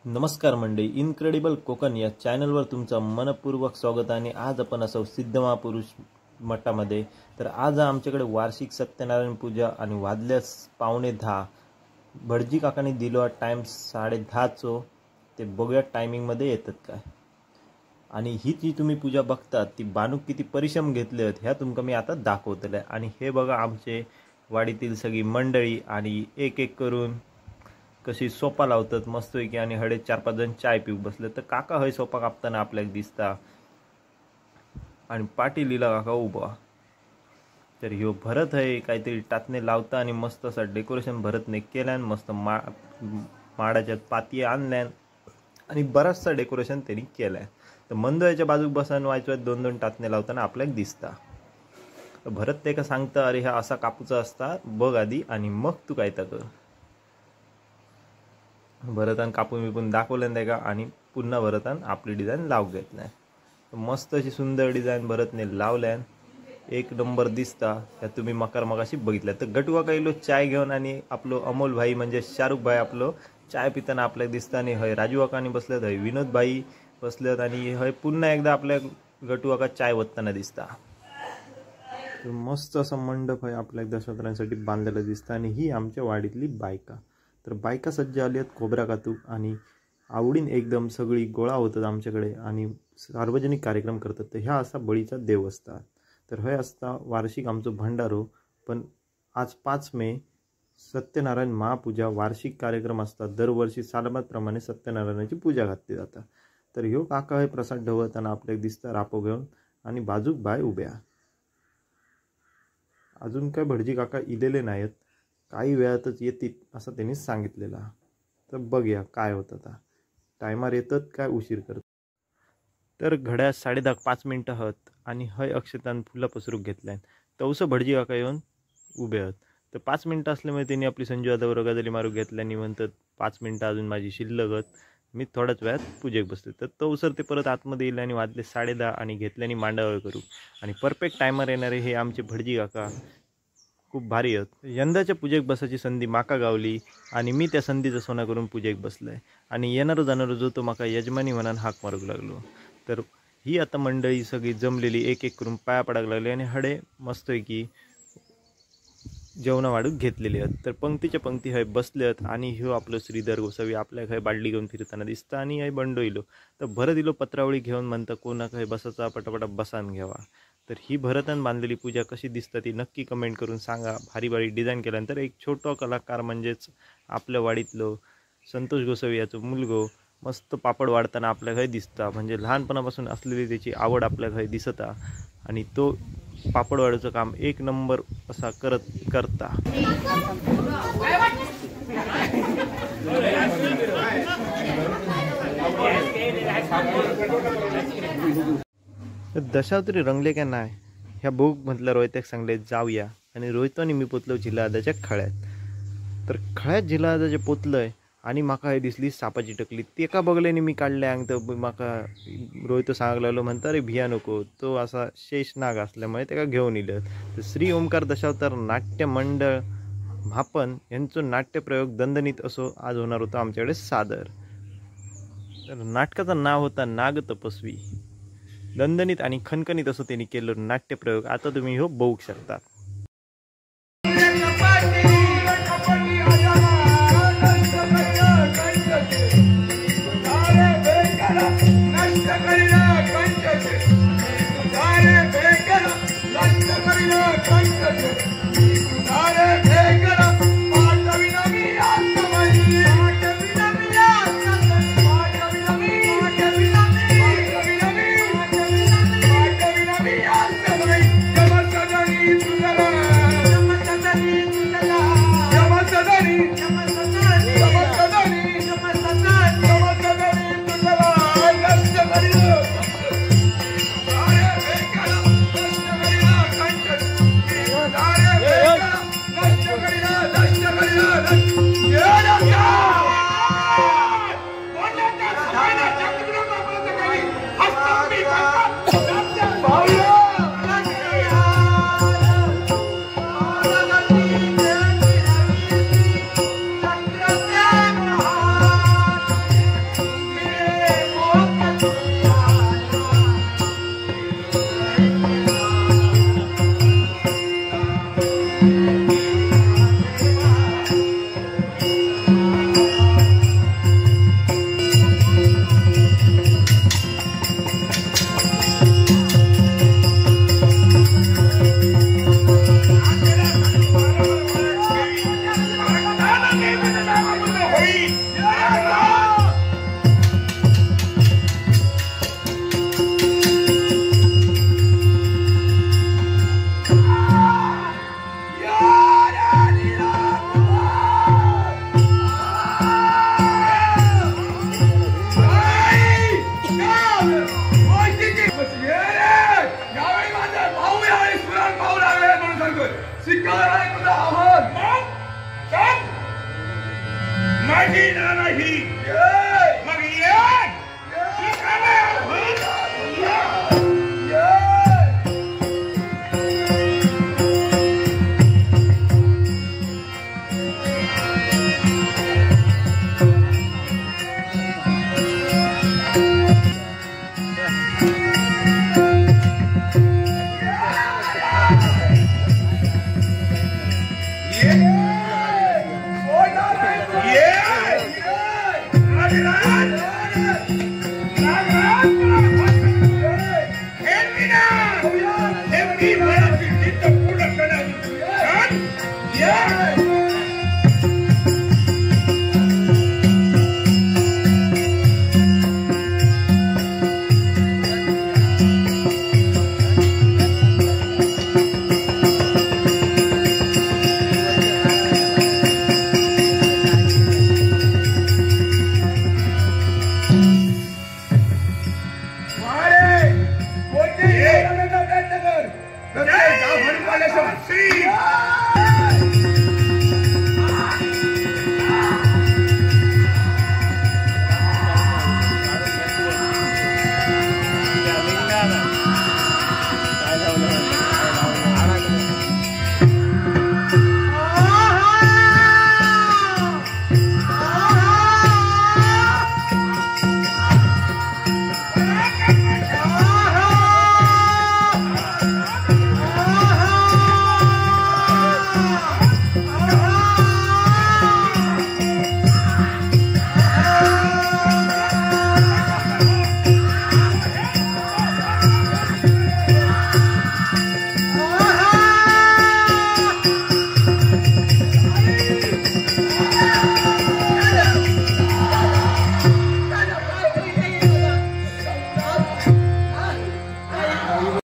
नमस्कार मंडळी, इनक्रेडिबल कोकण या चॅनलवर तुमचं मनपूर्वक स्वागत आहे। आज आपण असो सिद्धमहापुरुष मठामध्ये। तर आज आमच्याकडे वार्षिक सत्यनारायण पूजा आणि वाजल्यास 9:15 भटजी काकांनी दिलो टाइम 10:30 ते बघूया टायमिंग मध्ये येतात काय। आणि ही जी तुम्ही पूजा बघतात ती बानूक किती परिश्रम घेतले आहेत ह्या तुमका मी आता दाखवतले। आणि हे बघा आमचे वाडीतील सगळी मंडळी आणि एक एक करून कशी सोपा लावतात मस्त की आणि हडे 4-5 जण चाय पिऊ बसले। तर काका हय सोपा कापताना आपल्याक दिसता आणि पाटी लिला काका उभा। तर ह्यो भरत है काहीतरी टाचने लावता आणि मस्त असं डेकोरेशन भरतने केल्यान मस्त माडाच्या पाती आणल्यान आणि बराचसा डेकोरेशन त्यांनी केलंय। तर मंदयाच्या बाजूक बसन वाचवत 2-2 टाचने लावताना आपल्याक दिसता। तर भरत ते का सांगता अरे हा असा कापूचा असता बघ आधी आणि मग तू काय तर कर। भरतान कापून विपून दाखवल्यान का आणि पुन्हा भरतान आपली डिझाईन लावून घेतल्या। मस्त अशी सुंदर डिझाईन भरतने लावल्यान एक नंबर दिसता। त्या तुम्ही मगाशी बघितल्या। तर गटुआ कायलो चाय घेऊन आणि आपलो अमोल भाई म्हणजे शाहरुख भाई आपलो चाय पिताना आपल्याक दिसता। आणि हय राजू काकांनी बसल्यात, हय विनोद भाई बसल्यात आणि हय पुन्हा एकदा आपल्या गटुआ का चाय वत्ताना दिसता। तर मस्त असं मंडप आहे आपल्या दर्शनासाठी बांधलेलं दिसतं। आणि ही आमच्या वाडीतली बायका। तर बायका सज्ज आली आहेत खोबरा कातूक आणि आवडीन एकदम सगळी गोळा होतात आमच्याकडे आणि सार्वजनिक कार्यक्रम करतात। तर ह्या असा बळीचा देव असता। तर हय असता वार्षिक आमचो भंडारो। पण आज 5 मे सत्यनारायण महापूजा वार्षिक कार्यक्रम असतात। दरवर्षी सालमाप्रमाणे सत्यनारायणाची पूजा घातली जाता। तर ह्यो काका हे प्रसाद ढवळताना आपल्याक दिसता रापो घेऊन आणि बाजूक बाय उभ्या। अजून काय भटजी काका इलेले नाहीत, काही वेळातच येतील असं त्यांनी सांगितलेलं। तर बघूया काय होतं आता, टायमर येतात काय उशीर करतात। तर घड्याळ 10:30 5 मिनिटं हत आणि हय अक्षतान फुलं पसरूक घेतल्यान तवसं भटजी काका येऊन उभे आहेत। तर 5 मिनिटं असल्यामुळे त्यांनी आपली संजू यादव गजाली मारू घेतल्यानी म्हणतात 5 मिनिटं अजून माझी शिल्लक आहेत, मी थोड्याच वेळात पूजेक बसते। तर तवसर ते परत आतमध्ये येईल आणि वाजले 10:30 आणि घेतल्यानी मांडावळ करू आणि परफेक्ट टायमर येणारे हे आमचे भटजी काका खूप भारी आहेत। यंदाच्या पूजेक बसायची संधी माका गावली आणि मी त्या संधीचं सोनं करून पूजेक बसलोय आणि येणारो जाणारो जो तो माका यजमानी म्हणून हाक मारूक लागलो। तर ही आता मंडळी सगळी जमलेली एक एक करून पाया पडाक लागली आणि हडे मस्त की जेवणा वाढूक घेतलेली आहेत। तर पंक्तीच्या पंक्ती हय बसले आहेत आणि ह्यो आपलं श्रीधर गोसावी आपल्या हय बाडली घेऊन फिरताना दिसता आणि हय बंडो इलो। तर भरत इलो पत्रावळी घेऊन म्हणता कोणाक हय बसाचा पटापटा बसान घ्यावा। तर ही भरतान बांधलेली पूजा कशी दिसतं ती नक्की कमेंट करून सांगा। भारी भारी डिझाईन केल्यानंतर एक छोटा कलाकार म्हणजेच आपल्या वाडीतलो संतोष गोसावी याचो मुलगो मस्त पापड वाढताना आपल्या घरी दिसता। म्हणजे लहानपणापासून असलेली त्याची आवड आपल्या घरी दिसता आणि तो पापड वाढायचं काम एक नंबर असा करता। दशावतारी रंगले का नाही ह्या बुक म्हटलं रोहित्याक सांगले जाऊया आणि रोहितो आणि मी पोचलो झिलादाच्या खळ्यात। तर खळ्यात झिलादाचे पोचलंय आणि माका हे दिसली सापाची टकली। ते एका बघल्याने मी काढले अंग। तर माका रोहितो सांगायला लागलो म्हणता रे भिया नको, तो असा शेषनाग असल्यामुळे त्याला घेऊन इलं। तर श्री ओंकार दशावतार नाट्य मंडळ म्हापन यांचं नाट्यप्रयोग दणदणीत असो आज होणार होता आमच्याकडे सादर। तर नाटकाचं नाव होता नाग तपस्वी। दणदणीत आणि खणखणीत असं त्यांनी केलं नाट्यप्रयोग आता तुम्ही हो बघू शकता।